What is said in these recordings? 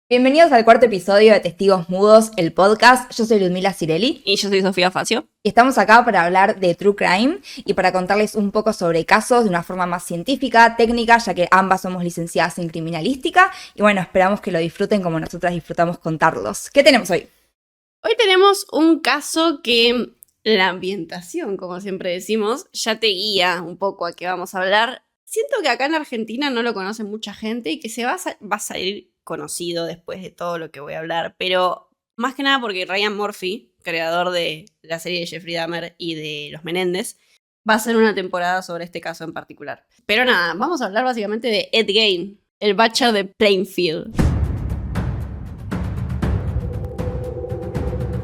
Bienvenidos al cuarto episodio de Testigos Mudos, el podcast. Yo soy Ludmila Cirelli Y yo soy Sofía Facio. y estamos acá para hablar de True Crime y para contarles un poco sobre casos de una forma más científica, técnica, ya que ambas somos licenciadas en criminalística. Y bueno, esperamos que lo disfruten como nosotras disfrutamos contarlos. ¿Qué tenemos hoy? Hoy tenemos un caso que la ambientación, como siempre decimos, ya te guía un poco a qué vamos a hablar. Siento que acá en Argentina no lo conoce mucha gente y que va a salir conocido después de todo lo que voy a hablar, pero más que nada porque Ryan Murphy, creador de la serie de Jeffrey Dahmer y de Los Menéndez, va a hacer una temporada sobre este caso en particular. Pero nada, vamos a hablar básicamente de Ed Gein, el Butcher de Plainfield.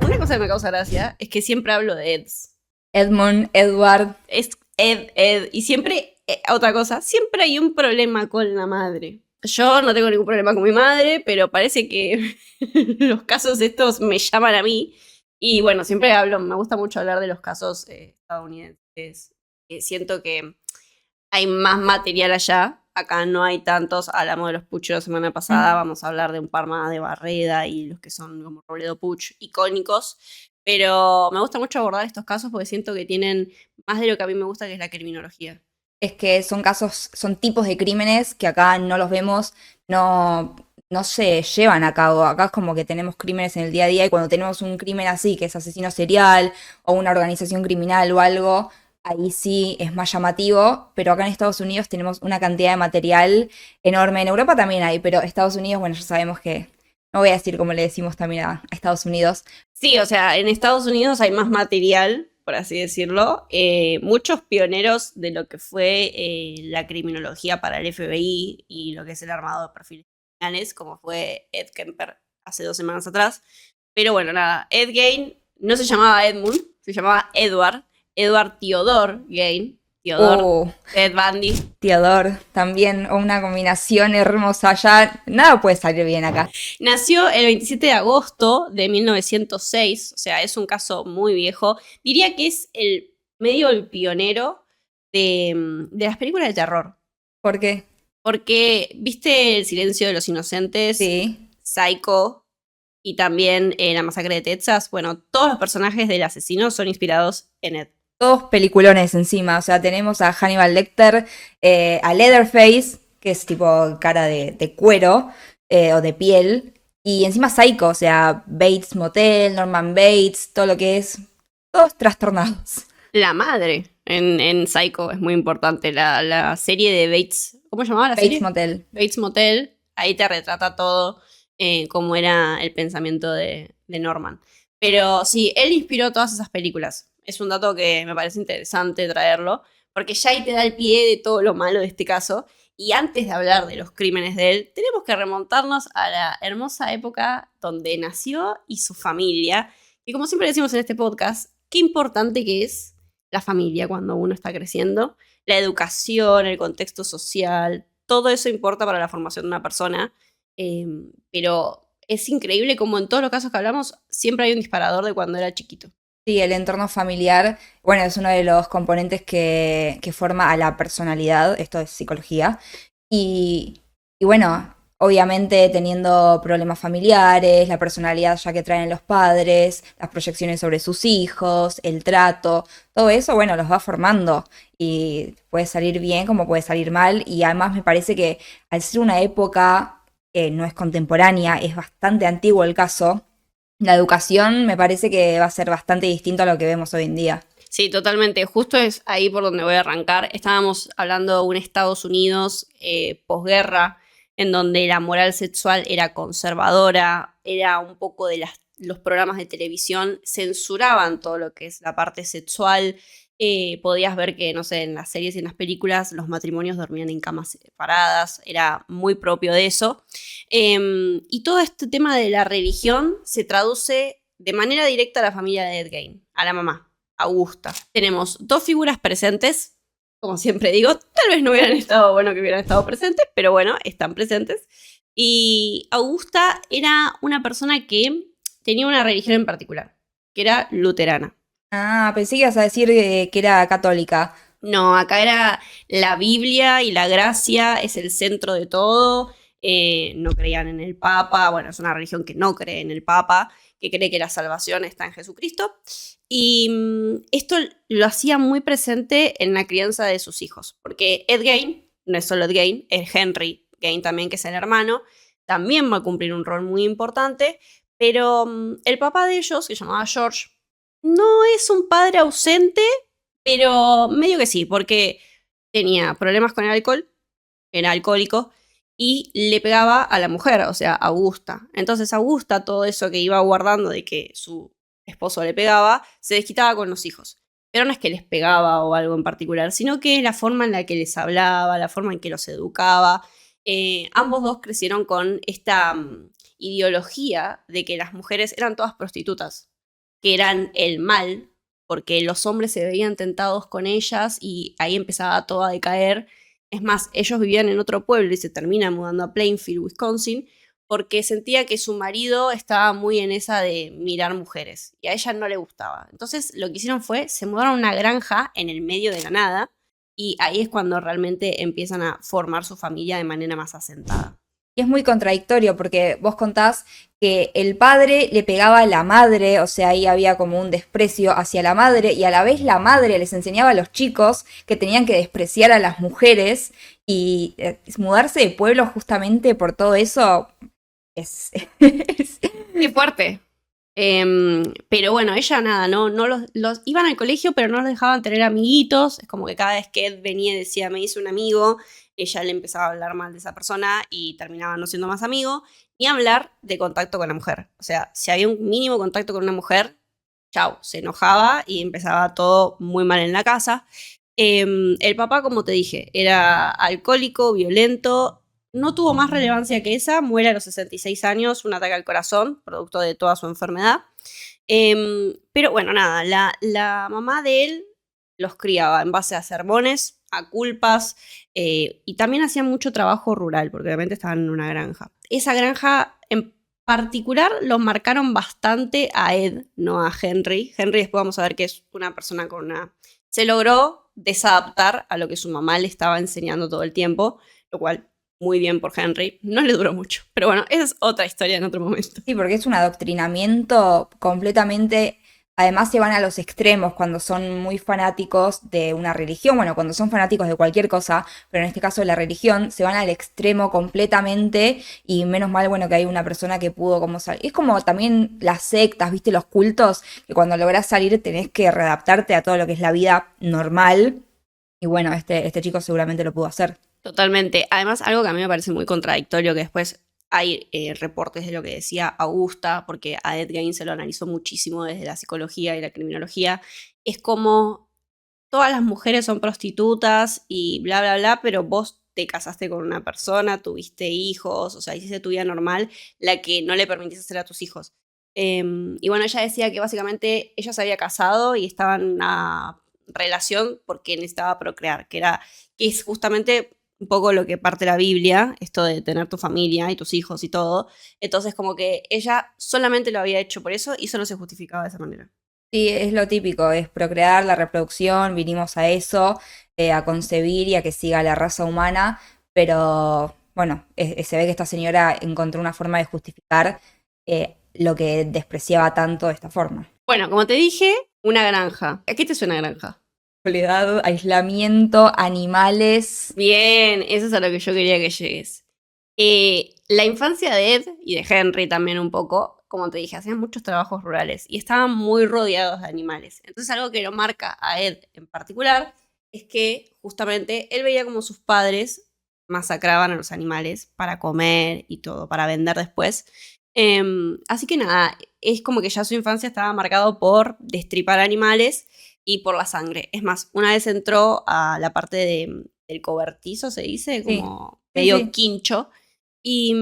Una cosa que me causa gracia es que siempre hablo de Eds. Edmund, Edward. Es Ed. Y siempre, otra cosa, siempre hay un problema con la madre. Yo no tengo ningún problema con mi madre, pero parece que los casos estos me llaman a mí. Y bueno, siempre me gusta mucho hablar de los casos estadounidenses. Siento que hay más material allá. Acá no hay tantos. Hablamos de los Puch la semana pasada. Vamos a hablar de un par más de Barreda y los que son como Robledo Puch icónicos. Pero me gusta mucho abordar estos casos porque siento que tienen más de lo que a mí me gusta, que es la criminología. Es que son casos, son tipos de crímenes que acá no los vemos, no se llevan a cabo. Acá es como que tenemos crímenes en el día a día y cuando tenemos un crimen así, que es asesino serial o una organización criminal o algo, ahí sí es más llamativo. Pero acá en Estados Unidos tenemos una cantidad de material enorme. En Europa también hay, pero Estados Unidos, bueno, ya sabemos que, no voy a decir como le decimos también a Estados Unidos. Sí, o sea, en Estados Unidos hay más material, por así decirlo. Muchos pioneros de lo que fue la criminología para el FBI y lo que es el armado de perfiles criminales, como fue Ed Kemper hace 2 semanas atrás. Pero bueno, nada, Ed Gein no se llamaba Edmund, se llamaba Edward Theodore Gein. Theodore, Ted Bundy. Theodore, también una combinación hermosa. Ya nada puede salir bien acá. Nació el 27 de agosto de 1906, o sea, es un caso muy viejo. Diría que es el pionero de las películas de terror. ¿Por qué? Porque, ¿viste El silencio de los inocentes? Sí. Psycho y también La masacre de Texas. Bueno, todos los personajes del asesino son inspirados en Ed. Todos peliculones encima. O sea, tenemos a Hannibal Lecter, a Leatherface, que es tipo cara de cuero o de piel. Y encima Psycho, o sea, Bates Motel, Norman Bates, todo lo que es. Todos trastornados. La madre en Psycho es muy importante. La serie de Bates. ¿Cómo se llamaba la serie? Bates Motel. Bates Motel. Ahí te retrata todo cómo era el pensamiento de Norman. Pero sí, él inspiró todas esas películas. Es un dato que me parece interesante traerlo, porque ya ahí te da el pie de todo lo malo de este caso. Y antes de hablar de los crímenes de él, tenemos que remontarnos a la hermosa época donde nació y su familia. Y como siempre decimos en este podcast, qué importante que es la familia cuando uno está creciendo. La educación, el contexto social, todo eso importa para la formación de una persona. Pero es increíble como en todos los casos que hablamos siempre hay un disparador de cuando era chiquito. Sí, el entorno familiar, bueno, es uno de los componentes que forma a la personalidad, esto es psicología, y bueno, obviamente teniendo problemas familiares, la personalidad ya que traen los padres, las proyecciones sobre sus hijos, el trato, todo eso, bueno, los va formando y puede salir bien como puede salir mal, y además me parece que al ser una época que no es contemporánea, es bastante antiguo el caso. La educación me parece que va a ser bastante distinto a lo que vemos hoy en día. Sí, totalmente. Justo es ahí por donde voy a arrancar. Estábamos hablando de un Estados Unidos posguerra, en donde la moral sexual era conservadora, era un poco de los programas de televisión, censuraban todo lo que es la parte sexual. Podías ver que, no sé, en las series y en las películas los matrimonios dormían en camas separadas, era muy propio de eso. Y todo este tema de la religión se traduce de manera directa a la familia de Ed Gein, a la mamá, Augusta. Tenemos 2 figuras presentes, como siempre digo, tal vez no hubieran estado bueno que hubieran estado presentes, pero bueno, están presentes. Y Augusta era una persona que tenía una religión en particular, que era luterana. Ah, pensé que ibas a decir que era católica. No, acá era la Biblia y la gracia es el centro de todo. no creían en el Papa, bueno, es una religión que no cree en el Papa, que cree que la salvación está en Jesucristo. Y esto lo hacía muy presente en la crianza de sus hijos, porque Ed Gein, no es solo Ed Gein, es Henry Gein también, que es el hermano, también va a cumplir un rol muy importante, pero el papá de ellos, que se llamaba George, no es un padre ausente, pero medio que sí, porque tenía problemas con el alcohol, era alcohólico, y le pegaba a la mujer, o sea, a Augusta. Entonces Augusta, todo eso que iba guardando de que su esposo le pegaba, se desquitaba con los hijos. Pero no es que les pegaba o algo en particular, sino que la forma en la que les hablaba, la forma en que los educaba. Ambos dos crecieron con esta ideología de que las mujeres eran todas prostitutas, que eran el mal, porque los hombres se veían tentados con ellas y ahí empezaba todo a decaer. Es más, ellos vivían en otro pueblo y se terminan mudando a Plainfield, Wisconsin, porque sentía que su marido estaba muy en esa de mirar mujeres y a ella no le gustaba. Entonces lo que hicieron fue, se mudaron a una granja en el medio de la nada y ahí es cuando realmente empiezan a formar su familia de manera más asentada. Y es muy contradictorio porque vos contás que el padre le pegaba a la madre, o sea, ahí había como un desprecio hacia la madre y a la vez la madre les enseñaba a los chicos que tenían que despreciar a las mujeres y mudarse de pueblo justamente por todo eso es... Qué fuerte. Pero bueno, ella nada, no los iban al colegio, pero no los dejaban tener amiguitos. Es como que cada vez que Ed venía y decía, me hice un amigo, ella le empezaba a hablar mal de esa persona y terminaba no siendo más amigo, ni hablar de contacto con la mujer. O sea, si había un mínimo contacto con una mujer, chau, se enojaba y empezaba todo muy mal en la casa. El papá, como te dije, era alcohólico, violento, no tuvo más relevancia que esa, muere a los 66 años, un ataque al corazón, producto de toda su enfermedad. Pero bueno, nada, la mamá de él los criaba en base a sermones, a culpas, y también hacían mucho trabajo rural, porque obviamente estaban en una granja. Esa granja en particular los marcaron bastante a Ed, no a Henry. Henry después vamos a ver que es una persona con una... Se logró desadaptar a lo que su mamá le estaba enseñando todo el tiempo, lo cual muy bien por Henry. No le duró mucho, pero bueno, esa es otra historia en otro momento. Sí, porque es un adoctrinamiento completamente. Además se van a los extremos cuando son muy fanáticos de una religión, bueno, cuando son fanáticos de cualquier cosa, pero en este caso de la religión, se van al extremo completamente y menos mal, bueno, que hay una persona que pudo como salir. Es como también las sectas, viste, los cultos, que cuando lográs salir tenés que readaptarte a todo lo que es la vida normal. Y bueno, este chico seguramente lo pudo hacer. Totalmente. Además, algo que a mí me parece muy contradictorio, que después hay reportes de lo que decía Augusta, porque a Ed Gein se lo analizó muchísimo desde la psicología y la criminología, es como todas las mujeres son prostitutas y bla, bla, bla, pero vos te casaste con una persona, tuviste hijos, o sea, hiciste tu vida normal, la que no le permitiste hacer a tus hijos. Y bueno, ella decía que básicamente ella se había casado y estaba en una relación porque necesitaba procrear, que es justamente un poco lo que parte la Biblia, esto de tener tu familia y tus hijos y todo. Entonces, como que ella solamente lo había hecho por eso y solo se justificaba de esa manera. Sí, es lo típico, es procrear, la reproducción, vinimos a eso, a concebir y a que siga la raza humana, pero bueno, se ve que esta señora encontró una forma de justificar lo que despreciaba tanto de esta forma. Bueno, como te dije, una granja. ¿A qué te suena granja? Soledad, aislamiento, animales. Bien, eso es a lo que yo quería que llegues. La infancia de Ed y de Henry también un poco, como te dije, hacían muchos trabajos rurales y estaban muy rodeados de animales. Entonces algo que lo marca a Ed en particular es que justamente él veía como sus padres masacraban a los animales para comer y todo, para vender después. Así que nada, es como que ya su infancia estaba marcado por destripar animales y por la sangre. Es más, una vez entró a la parte del cobertizo, se dice, como Sí, medio sí. quincho, y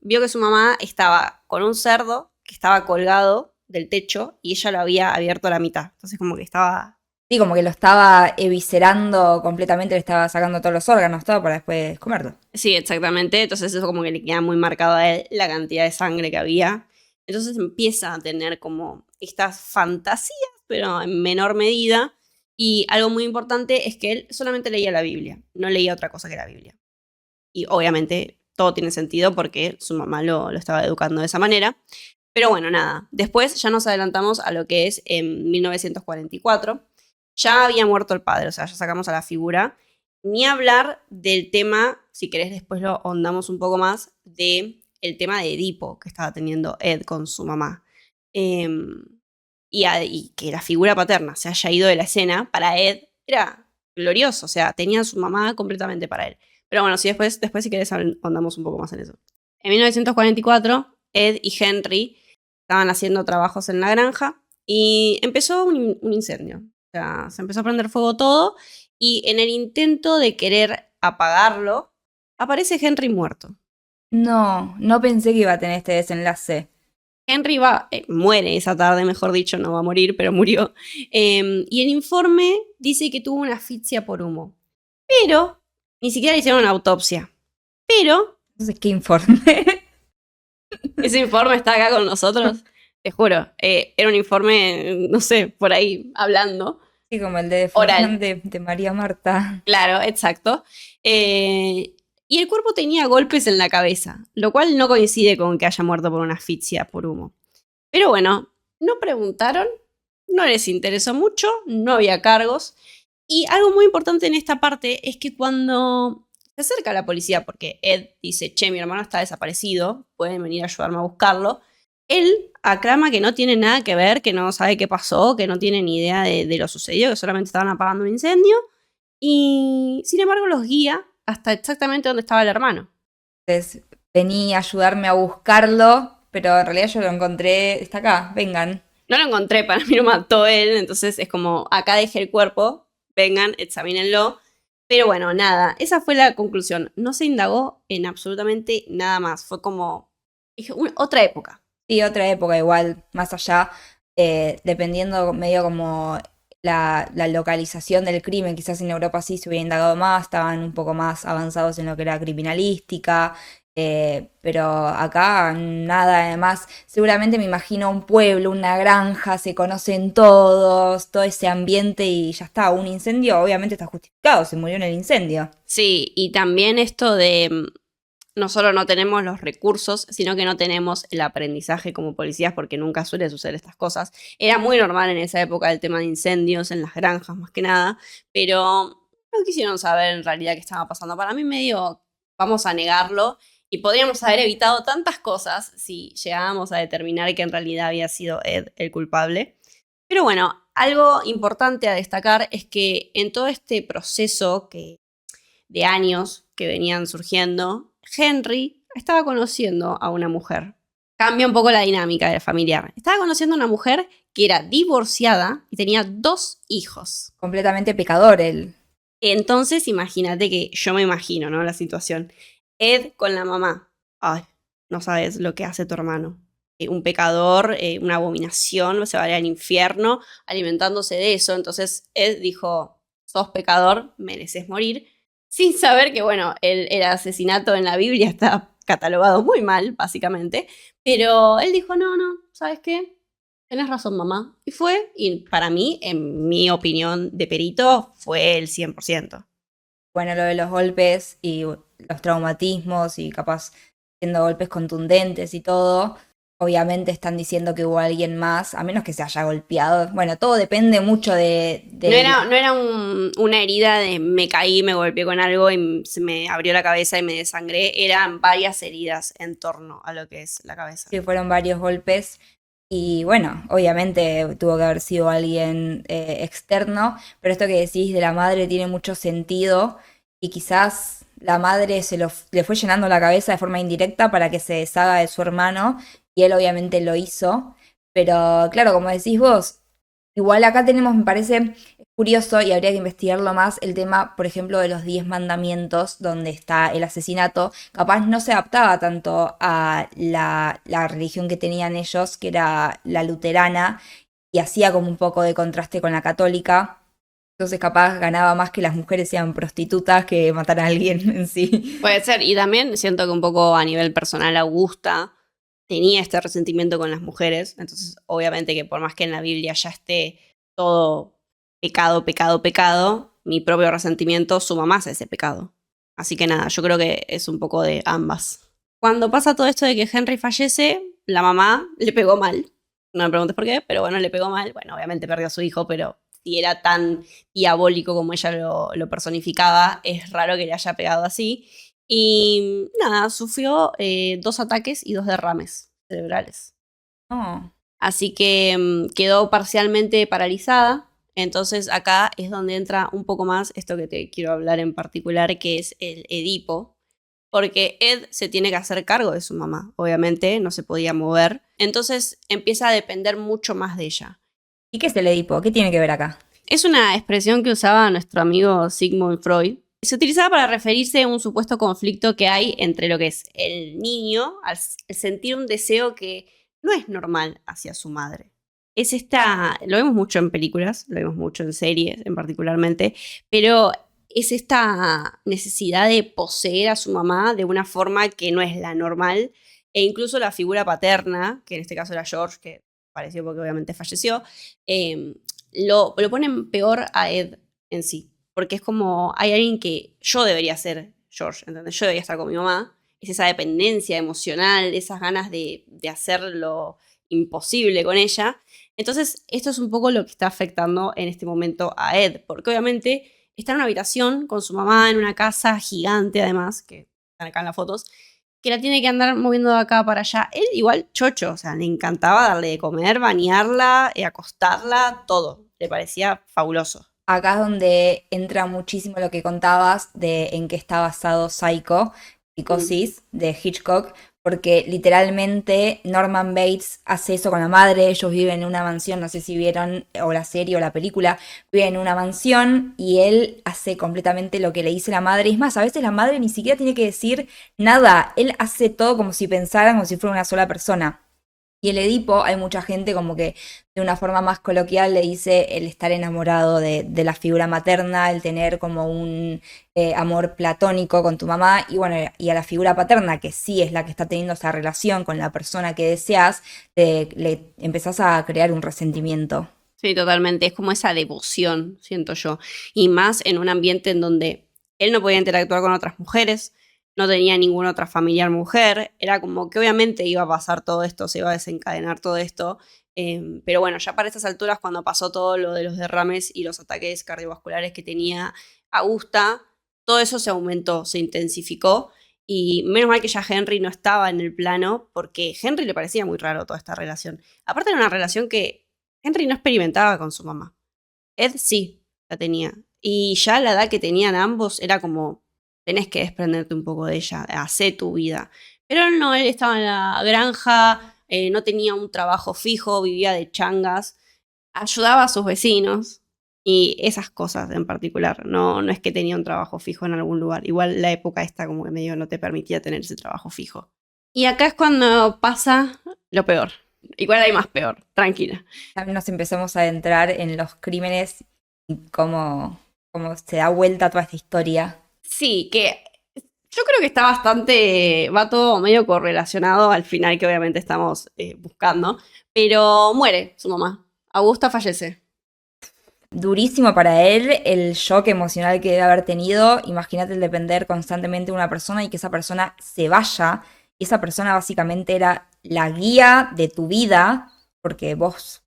vio que su mamá estaba con un cerdo que estaba colgado del techo y ella lo había abierto a la mitad. Entonces como que estaba... Sí, como que lo estaba eviscerando completamente, le estaba sacando todos los órganos, todo para después comerlo. Sí, exactamente. Entonces eso como que le queda muy marcado a él la cantidad de sangre que había. Entonces empieza a tener como estas fantasías, pero en menor medida. Y algo muy importante es que él solamente leía la Biblia, no leía otra cosa que la Biblia. Y obviamente todo tiene sentido porque su mamá lo estaba educando de esa manera. Pero bueno, nada. Después ya nos adelantamos a lo que es en 1944. Ya había muerto el padre, o sea, ya sacamos a la figura. Ni hablar del tema, si querés después lo ahondamos un poco más, de el tema de Edipo que estaba teniendo Ed con su mamá. Y que la figura paterna se haya ido de la escena, para Ed era glorioso, o sea, tenía a su mamá completamente para él. Pero bueno, si después si querés ahondamos un poco más en eso. En 1944, Ed y Henry estaban haciendo trabajos en la granja y empezó un incendio. O sea, se empezó a prender fuego todo y en el intento de querer apagarlo, aparece Henry muerto. No, no pensé que iba a tener este desenlace. Henry muere esa tarde, mejor dicho, no va a morir, pero murió. Y el informe dice que tuvo una asfixia por humo. Pero ni siquiera le hicieron una autopsia. Pero Entonces, ¿qué informe? ese informe está acá con nosotros. Te juro, era un informe, no sé, por ahí hablando. Sí, como el de Oral. de María Marta. Claro, exacto. Y el cuerpo tenía golpes en la cabeza, lo cual no coincide con que haya muerto por una asfixia por humo. Pero bueno, no preguntaron, no les interesó mucho, no había cargos. Y algo muy importante en esta parte es que cuando se acerca la policía, porque Ed dice, che, mi hermano está desaparecido, pueden venir a ayudarme a buscarlo, él aclama que no tiene nada que ver, que no sabe qué pasó, que no tiene ni idea de lo sucedido, que solamente estaban apagando un incendio. Y sin embargo los guía hasta exactamente donde estaba el hermano. Entonces, vení a ayudarme a buscarlo, pero en realidad yo lo encontré. Está acá, vengan. No lo encontré, para mí lo mató él, entonces es como, acá dejé el cuerpo, vengan, examínenlo. Pero bueno, nada, esa fue la conclusión. No se indagó en absolutamente nada más. Fue como otra época. Sí, otra época igual, más allá, dependiendo medio como la localización del crimen, quizás en Europa sí se hubiera indagado más, estaban un poco más avanzados en lo que era criminalística, pero acá nada, además, seguramente me imagino un pueblo, una granja, se conocen todos, todo ese ambiente y ya está, un incendio obviamente está justificado, se murió en el incendio. Sí, y también esto de no solo no tenemos los recursos, sino que no tenemos el aprendizaje como policías, porque nunca suele suceder estas cosas. Era muy normal en esa época el tema de incendios en las granjas, más que nada, pero no quisieron saber en realidad qué estaba pasando. Para mí medio, vamos a negarlo, y podríamos haber evitado tantas cosas si llegábamos a determinar que en realidad había sido Ed el culpable. Pero bueno, algo importante a destacar es que en todo este proceso de años que venían surgiendo, Henry estaba conociendo a una mujer. Cambia un poco la dinámica del familiar. Estaba conociendo a una mujer que era divorciada y tenía 2 hijos. Completamente pecador él. Entonces, imagínate que yo me imagino, ¿no? La situación. Ed con la mamá. Ay, no sabes lo que hace tu hermano. Un pecador, una abominación, se va a ir al infierno alimentándose de eso. Entonces, Ed dijo, sos pecador, mereces morir. Sin saber que, bueno, el asesinato en la Biblia está catalogado muy mal, básicamente. Pero él dijo, no, ¿sabes qué? Tenés razón, mamá. Y fue, y para mí, en mi opinión de perito, fue el 100%. Bueno, lo de los golpes y los traumatismos y capaz siendo golpes contundentes y todo, obviamente están diciendo que hubo alguien más, a menos que se haya golpeado. Bueno, todo depende mucho No era una herida de me caí, me golpeé con algo y se me abrió la cabeza y me desangré. Eran varias heridas en torno a lo que es la cabeza. Sí, fueron varios golpes. Y bueno, obviamente tuvo que haber sido alguien externo, pero esto que decís de la madre tiene mucho sentido y quizás la madre le fue llenando la cabeza de forma indirecta para que se deshaga de su hermano y él obviamente lo hizo. Pero claro, como decís vos, igual acá tenemos, me parece curioso y habría que investigarlo más, el tema, por ejemplo, de los 10 mandamientos, donde está el asesinato. Capaz no se adaptaba tanto a la religión que tenían ellos, que era la luterana, y hacía como un poco de contraste con la católica. Entonces capaz ganaba más que las mujeres sean prostitutas que matar a alguien en sí. Puede ser, y también siento que un poco a nivel personal Augusta tenía este resentimiento con las mujeres, entonces obviamente que por más que en la Biblia ya esté todo pecado, pecado, pecado, mi propio resentimiento suma más a ese pecado. Así que nada, yo creo que es un poco de ambas. Cuando pasa todo esto de que Henry fallece, la mamá le pegó mal. No me preguntes por qué, pero bueno, le pegó mal. Bueno, obviamente perdió a su hijo, pero si era tan diabólico como ella lo personificaba, es raro que le haya pegado así. Y nada, sufrió 2 ataques y 2 derrames cerebrales. No. Así que quedó parcialmente paralizada. Entonces acá es donde entra un poco más esto que te quiero hablar en particular, que es el Edipo. Porque Ed se tiene que hacer cargo de su mamá, obviamente, no se podía mover. Entonces empieza a depender mucho más de ella. ¿Y qué es el Edipo? ¿Qué tiene que ver acá? Es una expresión que usaba nuestro amigo Sigmund Freud. Se utilizaba para referirse a un supuesto conflicto que hay entre lo que es el niño, al sentir un deseo que no es normal hacia su madre. Es esta, lo vemos mucho en películas, lo vemos mucho en series en particularmente, pero es esta necesidad de poseer a su mamá de una forma que no es la normal, e incluso la figura paterna, que en este caso era George, que falleció porque obviamente falleció, lo ponen peor a Ed en sí, porque es como hay alguien que yo debería ser George, ¿entendés? Yo debería estar con mi mamá, es esa dependencia emocional, esas ganas de hacer lo imposible con ella. Entonces, esto es un poco lo que está afectando en este momento a Ed, porque obviamente está en una habitación con su mamá, en una casa gigante además, que están acá en las fotos, que la tiene que andar moviendo de acá para allá. Él igual chocho, o sea, le encantaba darle de comer, bañarla, acostarla, todo. Le parecía fabuloso. Acá es donde entra muchísimo lo que contabas de en qué está basado Psycho, Psicosis, de Hitchcock, porque literalmente Norman Bates hace eso con la madre. Ellos viven en una mansión, no sé si vieron o la serie o la película, viven en una mansión y él hace completamente lo que le dice la madre. Es más, a veces la madre ni siquiera tiene que decir nada, él hace todo como si pensaran, como si fuera una sola persona. Y el Edipo, hay mucha gente como que de una forma más coloquial le dice el estar enamorado de la figura materna, el tener como un amor platónico con tu mamá y bueno, y a la figura paterna, que sí es la que está teniendo esa relación con la persona que deseas, le empezás a crear un resentimiento. Sí, totalmente. Es como esa devoción, siento yo. Y más en un ambiente en donde él no podía interactuar con otras mujeres, no tenía ninguna otra familiar mujer. Era como que obviamente iba a pasar todo esto, se iba a desencadenar todo esto. Pero bueno, ya para estas alturas, cuando pasó todo lo de los derrames y los ataques cardiovasculares que tenía Augusta, todo eso se aumentó, se intensificó. Y menos mal que ya Henry no estaba en el plano, porque a Henry le parecía muy raro toda esta relación. Aparte era una relación que Henry no experimentaba con su mamá. Ed sí la tenía. Y ya la edad que tenían ambos era como, tenés que desprenderte un poco de ella, hacé tu vida. Pero él no, él estaba en la granja, no tenía un trabajo fijo, vivía de changas, ayudaba a sus vecinos y esas cosas en particular. No, no es que tenía un trabajo fijo en algún lugar. Igual la época esta como que medio no te permitía tener ese trabajo fijo. Y acá es cuando pasa lo peor. Igual hay más peor, tranquila. También nos empezamos a adentrar en los crímenes y cómo se da vuelta toda esta historia. Sí, que yo creo que está bastante, va todo medio correlacionado al final que obviamente estamos buscando, pero muere su mamá. Augusta fallece. Durísimo para él el shock emocional que debe haber tenido. Imagínate el depender constantemente de una persona y que esa persona se vaya. Y esa persona básicamente era la guía de tu vida, porque vos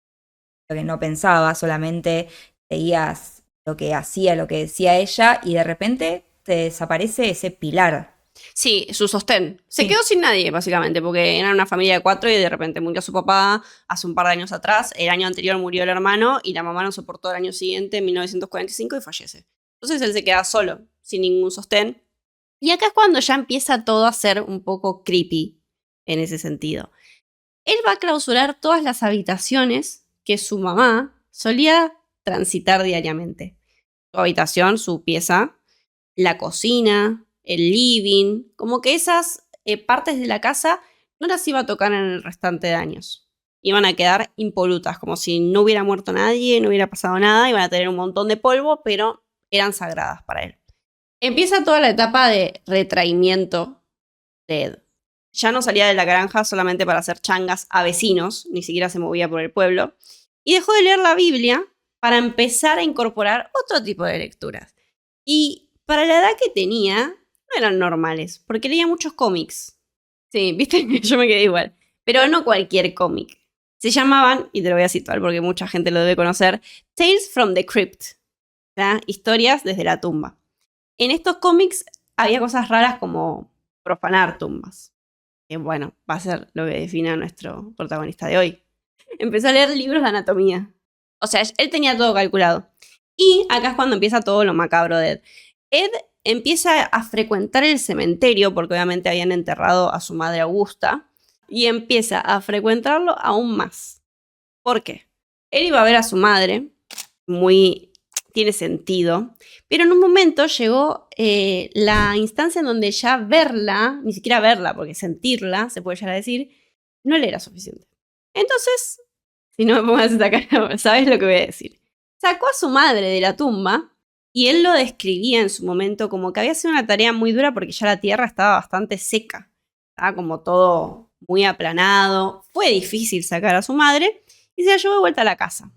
lo que no pensabas, solamente seguías lo que hacía, lo que decía ella, y de repente te desaparece ese pilar. Sí, su sostén. Se Sí. quedó sin nadie, básicamente, porque eran una familia de 4 y de repente murió su papá hace un par de años atrás. El año anterior murió el hermano y la mamá no soportó el año siguiente, en 1945, y fallece. Entonces él se queda solo, sin ningún sostén. Y acá es cuando ya empieza todo a ser un poco creepy en ese sentido. Él va a clausurar todas las habitaciones que su mamá solía transitar diariamente. Su habitación, su pieza, la cocina, el living, como que esas partes de la casa no las iba a tocar en el restante de años. Iban a quedar impolutas, como si no hubiera muerto nadie, no hubiera pasado nada, iban a tener un montón de polvo, pero eran sagradas para él. Empieza toda la etapa de retraimiento de Ed. Ya no salía de la granja solamente para hacer changas a vecinos, ni siquiera se movía por el pueblo, y dejó de leer la Biblia para empezar a incorporar otro tipo de lecturas. Y para la edad que tenía, no eran normales, porque leía muchos cómics. Sí, viste, yo me quedé igual. Pero no cualquier cómic. Se llamaban, y te lo voy a citar porque mucha gente lo debe conocer, Tales from the Crypt. ¿Ya? Historias desde la tumba. En estos cómics había cosas raras como profanar tumbas. Que bueno, va a ser lo que define a nuestro protagonista de hoy. Empezó a leer libros de anatomía. O sea, él tenía todo calculado. Y acá es cuando empieza todo lo macabro de Ed. Ed empieza a frecuentar el cementerio, porque obviamente habían enterrado a su madre Augusta, y empieza a frecuentarlo aún más. ¿Por qué? Él iba a ver a su madre, tiene sentido, pero en un momento llegó la instancia en donde ya verla, ni siquiera verla, porque sentirla, se puede llegar a decir, no le era suficiente. Entonces, si no me pongas esta cara, sabes lo que voy a decir. Sacó a su madre de la tumba y él lo describía en su momento como que había sido una tarea muy dura porque ya la tierra estaba bastante seca. Estaba como todo muy aplanado. Fue difícil sacar a su madre y se la llevó de vuelta a la casa.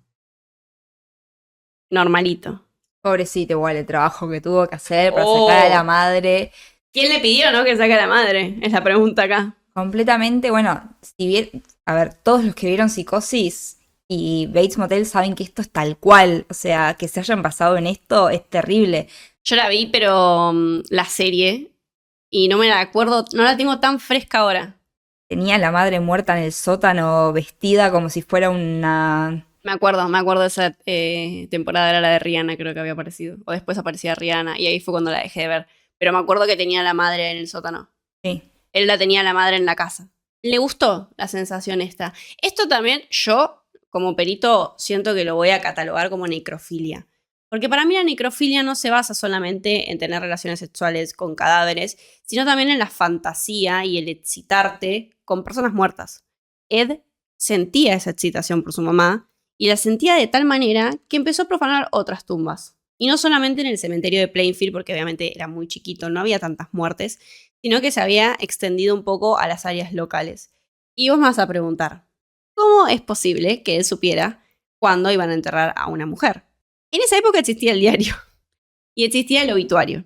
Normalito. Pobrecito, igual el trabajo que tuvo que hacer para sacar a la madre. ¿Quién le pidió, no, que saque a la madre? Es la pregunta acá. Completamente, bueno, si bien, a ver, todos los que vieron Psicosis y Bates Motel saben que esto es tal cual. O sea, que se hayan basado en esto es terrible. Yo la vi, pero la serie, y no me la acuerdo, no la tengo tan fresca ahora. Tenía a la madre muerta en el sótano, vestida como si fuera una... Me acuerdo de esa temporada, era la de Rihanna, creo que había aparecido. O después aparecía Rihanna, y ahí fue cuando la dejé de ver. Pero me acuerdo que tenía a la madre en el sótano. Sí. Él la tenía a la madre en la casa. Le gustó la sensación esta. Esto también, yo, como perito, siento que lo voy a catalogar como necrofilia. Porque para mí la necrofilia no se basa solamente en tener relaciones sexuales con cadáveres, sino también en la fantasía y el excitarte con personas muertas. Ed sentía esa excitación por su mamá y la sentía de tal manera que empezó a profanar otras tumbas. Y no solamente en el cementerio de Plainfield, porque obviamente era muy chiquito, no había tantas muertes, sino que se había extendido un poco a las áreas locales. Y vos me vas a preguntar, ¿cómo es posible que él supiera cuándo iban a enterrar a una mujer? En esa época existía el diario y existía el obituario.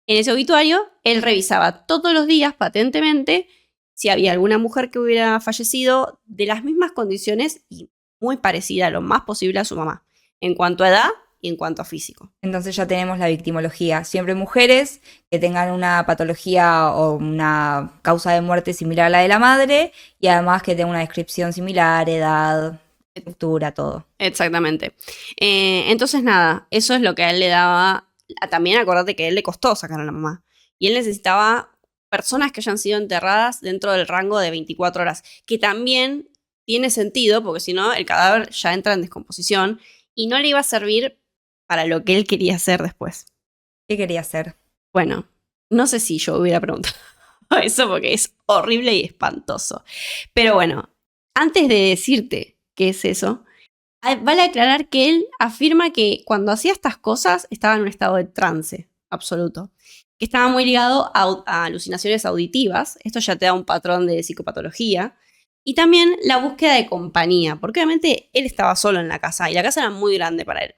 En ese obituario, él revisaba todos los días patentemente si había alguna mujer que hubiera fallecido de las mismas condiciones y muy parecida lo más posible a su mamá, en cuanto a edad y en cuanto a físico. Entonces ya tenemos la victimología. Siempre mujeres que tengan una patología o una causa de muerte similar a la de la madre y además que tengan una descripción similar, edad, estructura, todo. Exactamente. Entonces nada, eso es lo que a él le daba. También acordate que a él le costó sacar a la mamá. Y él necesitaba personas que hayan sido enterradas dentro del rango de 24 horas. Que también tiene sentido, porque si no, el cadáver ya entra en descomposición y no le iba a servir para lo que él quería hacer después. ¿Qué quería hacer? Bueno, no sé si yo hubiera preguntado eso porque es horrible y espantoso. Pero bueno, antes de decirte qué es eso, vale aclarar que él afirma que cuando hacía estas cosas estaba en un estado de trance absoluto, que estaba muy ligado a alucinaciones auditivas. Esto ya te da un patrón de psicopatología. Y también la búsqueda de compañía, porque obviamente él estaba solo en la casa y la casa era muy grande para él.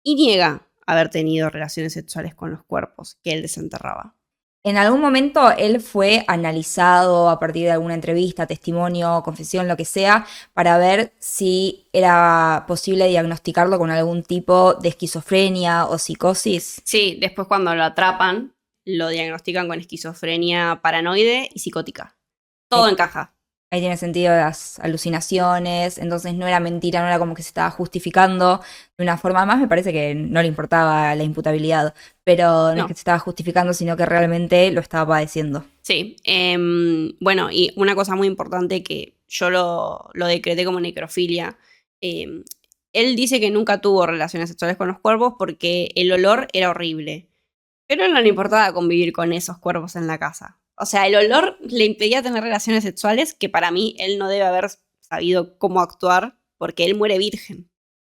Y niega haber tenido relaciones sexuales con los cuerpos que él desenterraba. En algún momento él fue analizado a partir de alguna entrevista, testimonio, confesión, lo que sea, para ver si era posible diagnosticarlo con algún tipo de esquizofrenia o psicosis. Sí, después cuando lo atrapan, lo diagnostican con esquizofrenia paranoide y psicótica. Todo encaja. Ahí tiene sentido las alucinaciones, entonces no era mentira, no era como que se estaba justificando de una forma más, me parece que no le importaba la imputabilidad, pero no es que se estaba justificando, sino que realmente lo estaba padeciendo. Sí, bueno, y una cosa muy importante que yo lo decreté como necrofilia, él dice que nunca tuvo relaciones sexuales con los cuervos porque el olor era horrible, pero no le importaba convivir con esos cuervos en la casa. O sea, el olor le impedía tener relaciones sexuales, que para mí él no debe haber sabido cómo actuar porque él muere virgen.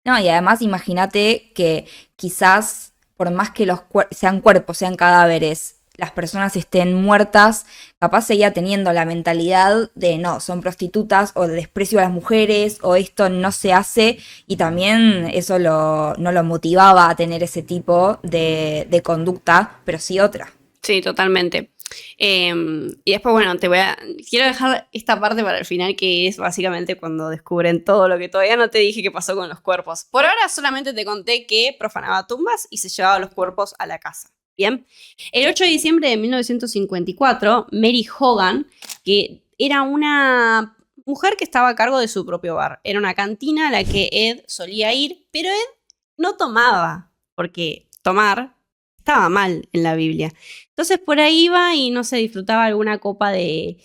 No, y además imagínate que quizás, por más que sean cuerpos, sean cadáveres, las personas estén muertas, capaz seguía teniendo la mentalidad de no, son prostitutas o de desprecio a las mujeres o esto no se hace y también eso no lo motivaba a tener ese tipo de conducta, pero sí otra. Sí, totalmente. Y después, bueno, quiero dejar esta parte para el final, que es básicamente cuando descubren todo lo que todavía no te dije que pasó con los cuerpos. Por ahora solamente te conté que profanaba tumbas y se llevaba los cuerpos a la casa. Bien. El 8 de diciembre de 1954, Mary Hogan, que era una mujer que estaba a cargo de su propio bar. Era una cantina a la que Ed solía ir, pero Ed no tomaba, porque tomar estaba mal en la Biblia. Entonces por ahí iba y no se disfrutaba alguna copa de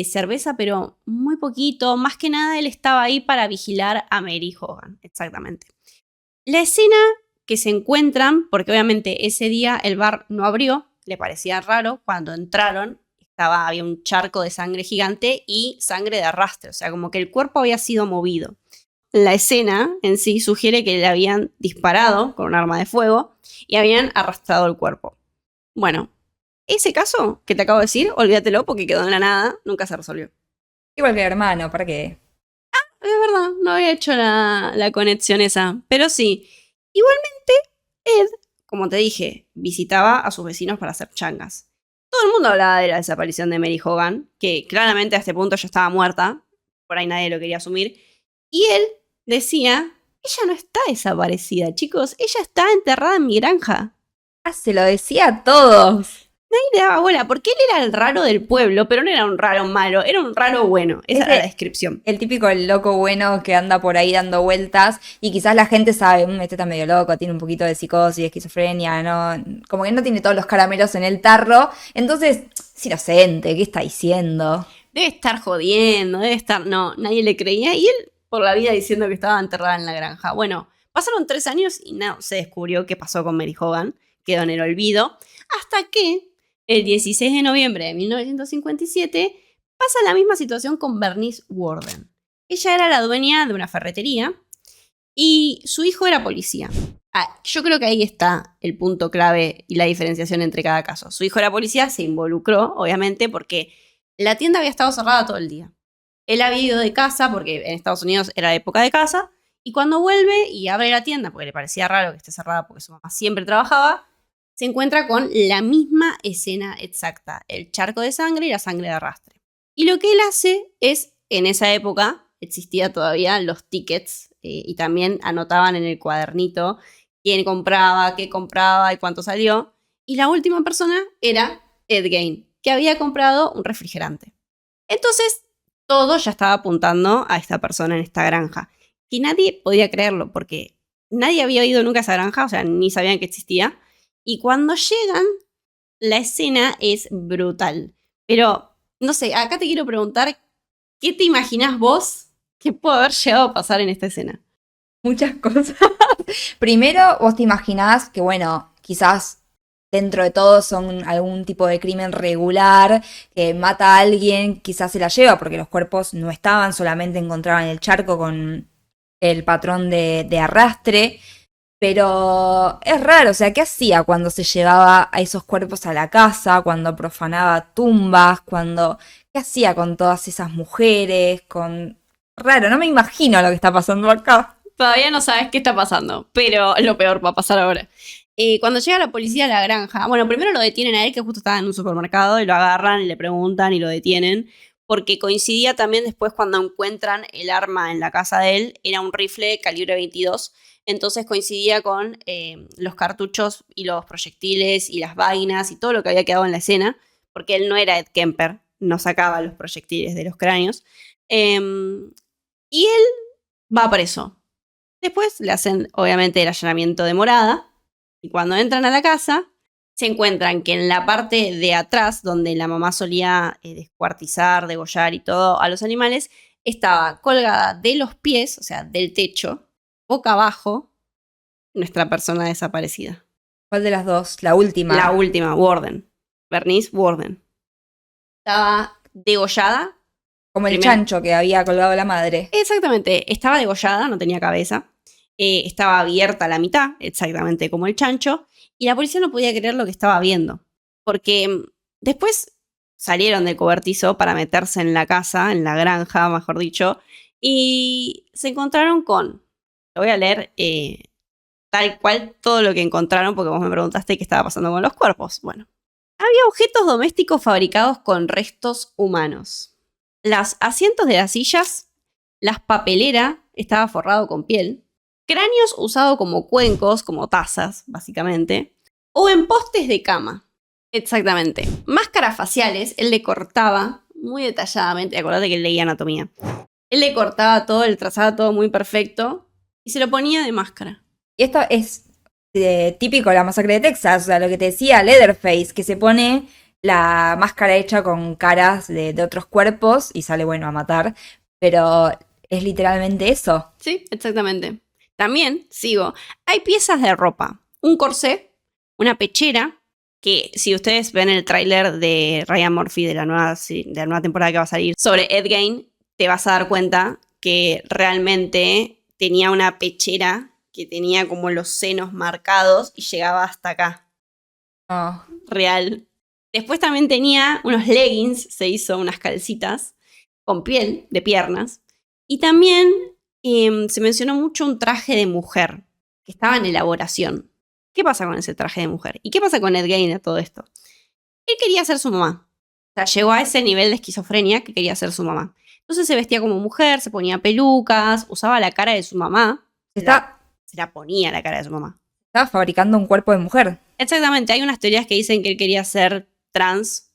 cerveza, pero muy poquito. Más que nada él estaba ahí para vigilar a Mary Hogan, exactamente. La escena que se encuentran, porque obviamente ese día el bar no abrió, le parecía raro, cuando entraron había un charco de sangre gigante y sangre de arrastre, o sea, como que el cuerpo había sido movido. La escena en sí sugiere que le habían disparado con un arma de fuego y habían arrastrado el cuerpo. Bueno, ese caso que te acabo de decir, olvídatelo porque quedó en la nada, nunca se resolvió. Igual que el hermano, ¿para qué? Es verdad, no había hecho la conexión esa. Pero sí, igualmente, Ed, como te dije, visitaba a sus vecinos para hacer changas. Todo el mundo hablaba de la desaparición de Mary Hogan, que claramente a este punto ya estaba muerta, por ahí nadie lo quería asumir, y él decía, ella no está desaparecida, chicos, ella está enterrada en mi granja. Ah, se lo decía a todos. Nadie le daba bola, porque él era el raro del pueblo, pero no era un raro malo, era un raro bueno. Esa era la descripción. El típico loco bueno que anda por ahí dando vueltas y quizás la gente sabe, este está medio loco, tiene un poquito de psicosis, de esquizofrenia, no, como que no tiene todos los caramelos en el tarro. Entonces, es inocente, ¿qué está diciendo? Debe estar jodiendo, debe estar... No, nadie le creía y él por la vida diciendo que estaba enterrada en la granja. Bueno, pasaron 3 años y no se descubrió qué pasó con Mary Hogan, quedó en el olvido, hasta que el 16 de noviembre de 1957 pasa la misma situación con Bernice Worden. Ella era la dueña de una ferretería y su hijo era policía. Yo creo que ahí está el punto clave y la diferenciación entre cada caso. Su hijo era policía, se involucró, obviamente, porque la tienda había estado cerrada todo el día. Él había ido de casa, porque en Estados Unidos era época de casa, y cuando vuelve y abre la tienda, porque le parecía raro que esté cerrada porque su mamá siempre trabajaba, se encuentra con la misma escena exacta, el charco de sangre y la sangre de arrastre. Y lo que él hace es, en esa época, existía todavía los tickets y también anotaban en el cuadernito quién compraba, qué compraba y cuánto salió. Y la última persona era Ed Gein, que había comprado un refrigerante. Entonces, todo ya estaba apuntando a esta persona en esta granja. Y nadie podía creerlo, porque nadie había ido nunca a esa granja, o sea, ni sabían que existía. Y cuando llegan, la escena es brutal. Pero, no sé, acá te quiero preguntar, ¿qué te imaginás vos que puede haber llegado a pasar en esta escena? Muchas cosas. Primero, vos te imaginás que, bueno, quizás dentro de todo son algún tipo de crimen regular, que mata a alguien, quizás se la lleva, porque los cuerpos no estaban, solamente encontraban el charco con el patrón de arrastre. Pero es raro, o sea, ¿qué hacía cuando se llevaba a esos cuerpos a la casa, cuando profanaba tumbas, ¿qué hacía con todas esas mujeres? Raro, no me imagino lo que está pasando acá. Todavía no sabes qué está pasando, pero lo peor va a pasar ahora. Cuando llega la policía a la granja, bueno, primero lo detienen a él, que justo estaba en un supermercado, y lo agarran y le preguntan y lo detienen, porque coincidía también después cuando encuentran el arma en la casa de él, era un rifle calibre 22, entonces coincidía con los cartuchos y los proyectiles y las vainas y todo lo que había quedado en la escena, porque él no era Ed Kemper, no sacaba los proyectiles de los cráneos. Y él va preso. Después le hacen, obviamente, el allanamiento de morada. Y cuando entran a la casa, se encuentran que en la parte de atrás, donde la mamá solía descuartizar, degollar y todo a los animales, estaba colgada de los pies, o sea, del techo, boca abajo, nuestra persona desaparecida. ¿Cuál de las dos? La última. La última, Worden. Bernice Worden. Estaba degollada. Como el chancho que había colgado la madre. Exactamente, estaba degollada, no tenía cabeza. Estaba abierta a la mitad, exactamente como el chancho. Y la policía no podía creer lo que estaba viendo. Porque después salieron del cobertizo para meterse en la casa, en la granja, mejor dicho. Y se encontraron con, lo voy a leer tal cual todo lo que encontraron, porque vos me preguntaste qué estaba pasando con los cuerpos. Bueno, Había objetos domésticos fabricados con restos humanos. Los asientos de las sillas, las papeleras, estaba forrado con piel, cráneos usados como cuencos, como tazas, básicamente, o en postes de cama. Exactamente. Máscaras faciales, él le cortaba muy detalladamente, acordate que él leía anatomía. Él le cortaba todo, le trazaba todo muy perfecto y se lo ponía de máscara. Y esto es típico de la masacre de Texas, o sea, lo que te decía Leatherface, que se pone la máscara hecha con caras de otros cuerpos y sale, bueno, a matar, pero es literalmente eso. Sí, exactamente. También, sigo, hay piezas de ropa, un corsé, una pechera, que si ustedes ven el tráiler de Ryan Murphy de la nueva temporada que va a salir sobre Ed Gein, te vas a dar cuenta que realmente tenía una pechera que tenía como los senos marcados y llegaba hasta acá. Oh. Real. Después también tenía unos leggings, se hizo unas calcitas con piel de piernas. Y también se mencionó mucho un traje de mujer que estaba en elaboración. ¿Qué pasa con ese traje de mujer? ¿Y qué pasa con Ed Gein de todo esto? Él quería ser su mamá. O sea, llegó a ese nivel de esquizofrenia que quería ser su mamá. Entonces se vestía como mujer, se ponía pelucas, usaba la cara de su mamá. Se la ponía la cara de su mamá. Estaba fabricando un cuerpo de mujer. Exactamente, hay unas teorías que dicen que él quería ser trans,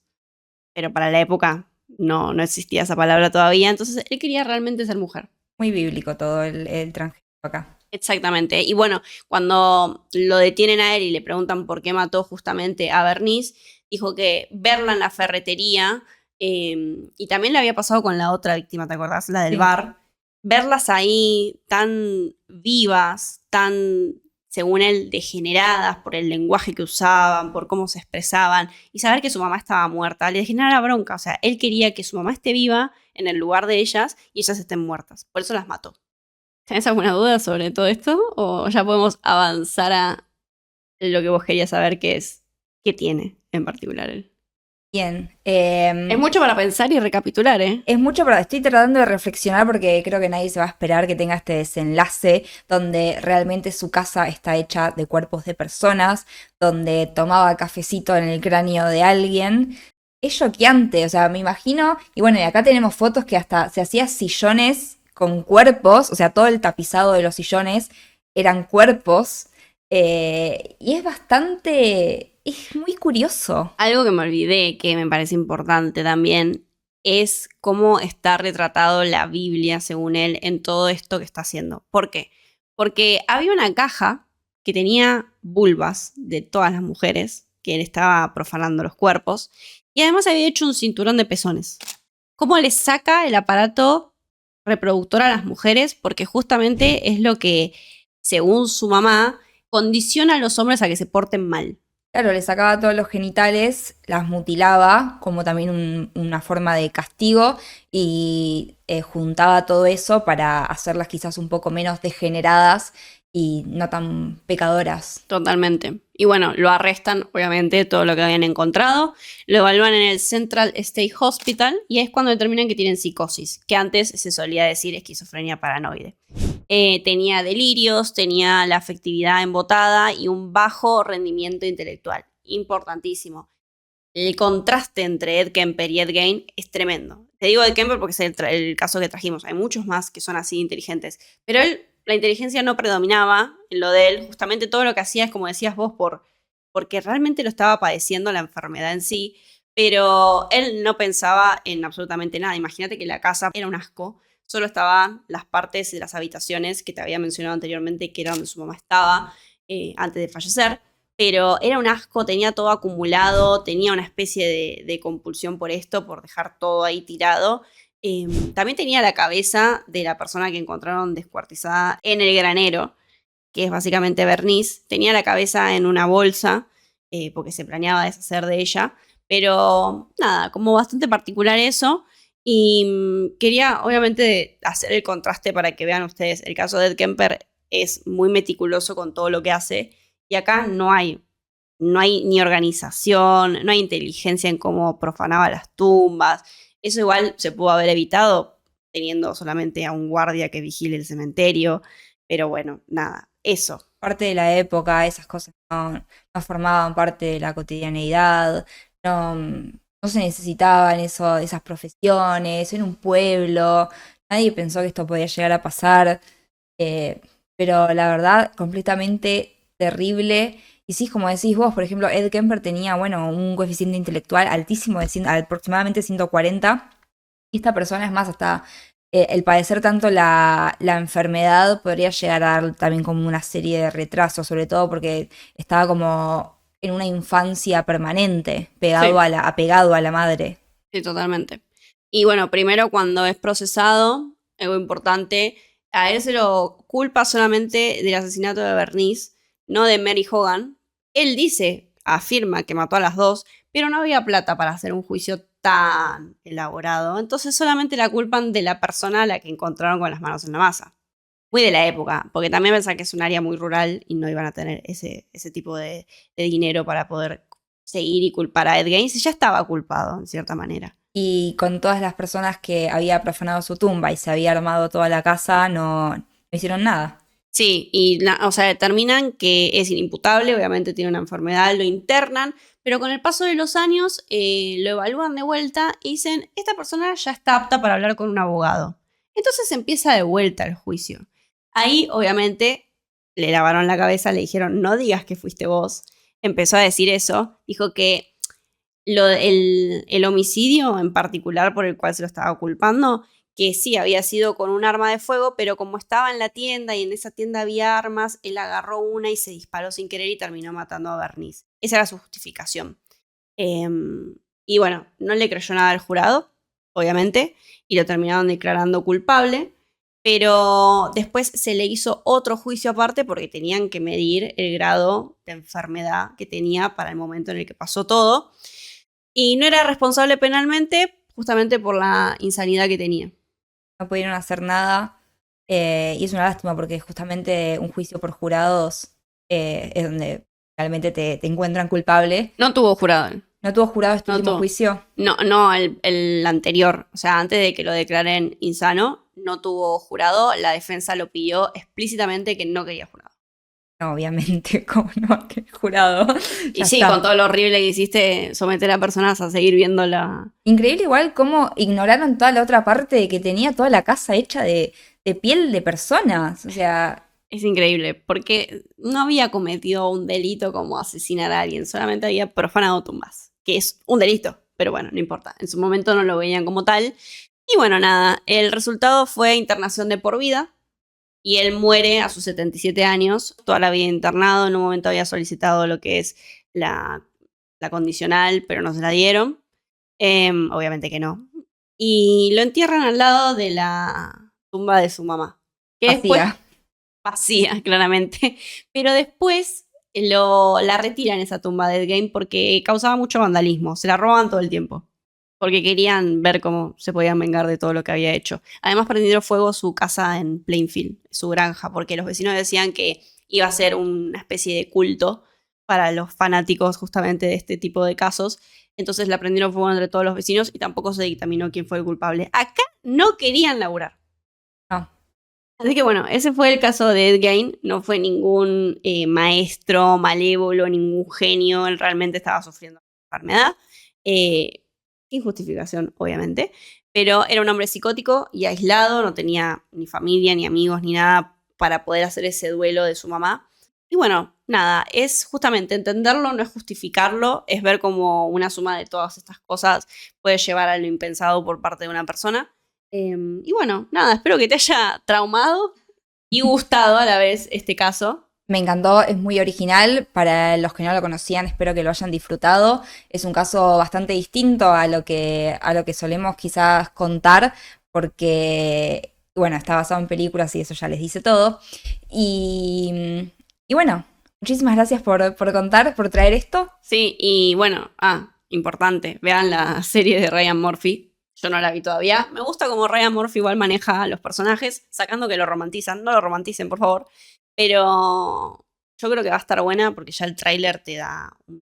pero para la época no existía esa palabra todavía, entonces él quería realmente ser mujer. Muy bíblico todo el transgénero acá. Exactamente, y bueno, cuando lo detienen a él y le preguntan por qué mató justamente a Bernice, dijo que verla en la ferretería, y también le había pasado con la otra víctima, ¿te acordás? La del bar. Verlas ahí tan vivas, tan, según él, degeneradas por el lenguaje que usaban, por cómo se expresaban, y saber que su mamá estaba muerta, le generaba bronca. O sea, él quería que su mamá esté viva en el lugar de ellas y ellas estén muertas. Por eso las mató. ¿Tenés alguna duda sobre todo esto? ¿O ya podemos avanzar a lo que vos querías saber, que es qué tiene en particular él? Bien. Es mucho para pensar y recapitular, ¿eh? Es mucho, pero estoy tratando de reflexionar porque creo que nadie se va a esperar que tenga este desenlace donde realmente su casa está hecha de cuerpos de personas, donde tomaba cafecito en el cráneo de alguien. Es choqueante, o sea, me imagino, y bueno, y acá tenemos fotos que hasta se hacía sillones con cuerpos, o sea, todo el tapizado de los sillones eran cuerpos, y es bastante, es muy curioso. Algo que me olvidé, que me parece importante también, es cómo está retratado la Biblia, según él, en todo esto que está haciendo. ¿Por qué? Porque había una caja que tenía vulvas de todas las mujeres, que él estaba profanando los cuerpos, y además había hecho un cinturón de pezones. ¿Cómo le saca el aparato reproductor a las mujeres? Porque justamente es lo que, según su mamá, condiciona a los hombres a que se porten mal. Claro, le sacaba todos los genitales, las mutilaba como también una forma de castigo y juntaba todo eso para hacerlas quizás un poco menos degeneradas y no tan pecadoras. Totalmente. Y bueno, lo arrestan, obviamente, todo lo que habían encontrado. Lo evalúan en el Central State Hospital y es cuando determinan que tienen psicosis, que antes se solía decir esquizofrenia paranoide. Tenía delirios, tenía la afectividad embotada y un bajo rendimiento intelectual. Importantísimo. El contraste entre Ed Kemper y Ed Gein es tremendo. Te digo Ed Kemper porque es el caso que trajimos. Hay muchos más que son así inteligentes. Pero él, la inteligencia no predominaba en lo de él. Justamente todo lo que hacía es, como decías vos, porque realmente lo estaba padeciendo la enfermedad en sí. Pero él no pensaba en absolutamente nada. Imagínate que la casa era un asco. Solo estaban las partes de las habitaciones que te había mencionado anteriormente, que era donde su mamá estaba antes de fallecer. Pero era un asco, tenía todo acumulado, tenía una especie de compulsión por esto, por dejar todo ahí tirado. También tenía la cabeza de la persona que encontraron descuartizada en el granero, que es básicamente Bernice. Tenía la cabeza en una bolsa, porque se planeaba deshacer de ella. Pero nada, como bastante particular eso. Y quería, obviamente, hacer el contraste para que vean ustedes. El caso de Ed Kemper es muy meticuloso con todo lo que hace. Y acá no hay ni organización, no hay inteligencia en cómo profanaba las tumbas. Eso igual se pudo haber evitado teniendo solamente a un guardia que vigile el cementerio. Pero bueno, nada, eso. Parte de la época, esas cosas no formaban parte de la cotidianeidad, no se necesitaban esas profesiones, en un pueblo, nadie pensó que esto podía llegar a pasar, eh, pero la verdad, completamente terrible. Y sí, como decís vos, por ejemplo, Ed Kemper tenía, bueno, un coeficiente intelectual altísimo de aproximadamente 140. Y esta persona es más, hasta el padecer tanto la enfermedad podría llegar a dar también como una serie de retrasos, sobre todo porque estaba como en una infancia permanente, Sí, apegado a la madre. sí, totalmente. Y bueno, primero cuando es procesado, algo importante, a él se lo culpa solamente del asesinato de Bernice, no de Mary Hogan. Él dice, afirma que mató a las dos, pero no había plata para hacer un juicio tan elaborado. Entonces solamente la culpan de la persona a la que encontraron con las manos en la masa. Muy de la época, porque también pensaba que es un área muy rural y no iban a tener ese tipo de dinero para poder seguir y culpar a Ed Gaines, y ya estaba culpado, en cierta manera. Y con todas las personas que había profanado su tumba y se había armado toda la casa, no hicieron nada. Sí, y o sea, determinan que es inimputable, obviamente tiene una enfermedad, lo internan, pero con el paso de los años lo evalúan de vuelta y dicen, esta persona ya está apta para hablar con un abogado. Entonces empieza de vuelta el juicio. Ahí, obviamente, le lavaron la cabeza, le dijeron, no digas que fuiste vos. Empezó a decir eso, dijo que el homicidio en particular por el cual se lo estaba culpando, que sí había sido con un arma de fuego, pero como estaba en la tienda y en esa tienda había armas, él agarró una y se disparó sin querer y terminó matando a Bernice. Esa era su justificación. Y bueno, no le creyó nada al jurado, obviamente, y lo terminaron declarando culpable, pero después se le hizo otro juicio aparte porque tenían que medir el grado de enfermedad que tenía para el momento en el que pasó todo. Y no era responsable penalmente justamente por la insanidad que tenía. No pudieron hacer nada. Y es una lástima porque justamente un juicio por jurados es donde realmente te encuentran culpable. No tuvo jurado él. ¿No tuvo jurado este No último tuvo. juicio? No, no el anterior. O sea, antes de que lo declaren insano, no tuvo jurado. La defensa lo pidió explícitamente que no quería jurado. No, obviamente, ¿cómo no? Que jurado. Y Ya sí, con está. todo lo horrible que hiciste, someter a personas a seguir viendo la... Increíble igual cómo ignoraron toda la otra parte de que tenía toda la casa hecha de piel de personas. O sea, Es increíble, porque no había cometido un delito como asesinar a alguien, solamente había profanado tumbas, que es un delito, pero bueno, no importa. En su momento no lo veían como tal. Y bueno, nada, el resultado fue internación de por vida y él muere a sus 77 años, toda la vida internado. En un momento había solicitado lo que es la, la condicional, pero no se la dieron. Obviamente que no. Y lo entierran al lado de la tumba de su mamá, que después vacía. vacía, claramente. Pero después la retiran esa tumba de Ed Gein porque causaba mucho vandalismo. Se la roban todo el tiempo. Porque querían ver cómo se podían vengar de todo lo que había hecho. Además, prendieron fuego su casa en Plainfield, su granja, porque los vecinos decían que iba a ser una especie de culto para los fanáticos justamente de este tipo de casos. Entonces la prendieron fuego entre todos los vecinos y tampoco se dictaminó quién fue el culpable. Acá no querían laburar. No. Así que bueno, ese fue el caso de Ed Gein. No fue ningún maestro malévolo, ningún genio. Él realmente estaba sufriendo una enfermedad. Sin justificación, obviamente. Pero era un hombre psicótico y aislado. No tenía ni familia, ni amigos, ni nada para poder hacer ese duelo de su mamá. Y bueno, nada, es justamente entenderlo, no es justificarlo. Es ver cómo una suma de todas estas cosas puede llevar a lo impensado por parte de una persona. Y bueno, nada, espero que te haya traumado y gustado a la vez este caso. Me encantó, es muy original. Para los que no lo conocían, espero que lo hayan disfrutado. Es un caso bastante distinto a lo que solemos quizás contar, porque, bueno, está basado en películas y eso ya les dice todo. Y bueno, muchísimas gracias por contar, por traer esto. Sí, y bueno, importante, vean la serie de Ryan Murphy. Yo no la vi todavía. Me gusta cómo Ryan Murphy igual maneja a los personajes, sacando que lo romantizan. No lo romanticen, por favor. Pero yo creo que va a estar buena porque ya el tráiler te da un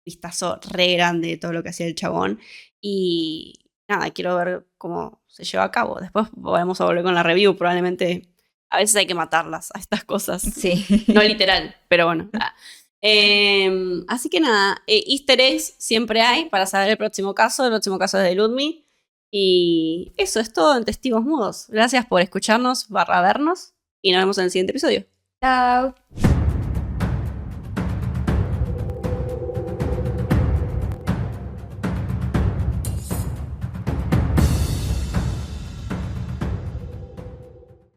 vistazo re grande de todo lo que hacía el chabón. Y nada, quiero ver cómo se lleva a cabo. Después podemos volver con la review. Probablemente a veces hay que matarlas a estas cosas. Sí. No literal, pero bueno. Así que nada, easter eggs siempre hay para saber el próximo caso. El próximo caso es de Ludmi. Y eso es todo en Testigos Mudos. Gracias por escucharnos / vernos y nos vemos en el siguiente episodio. Chao.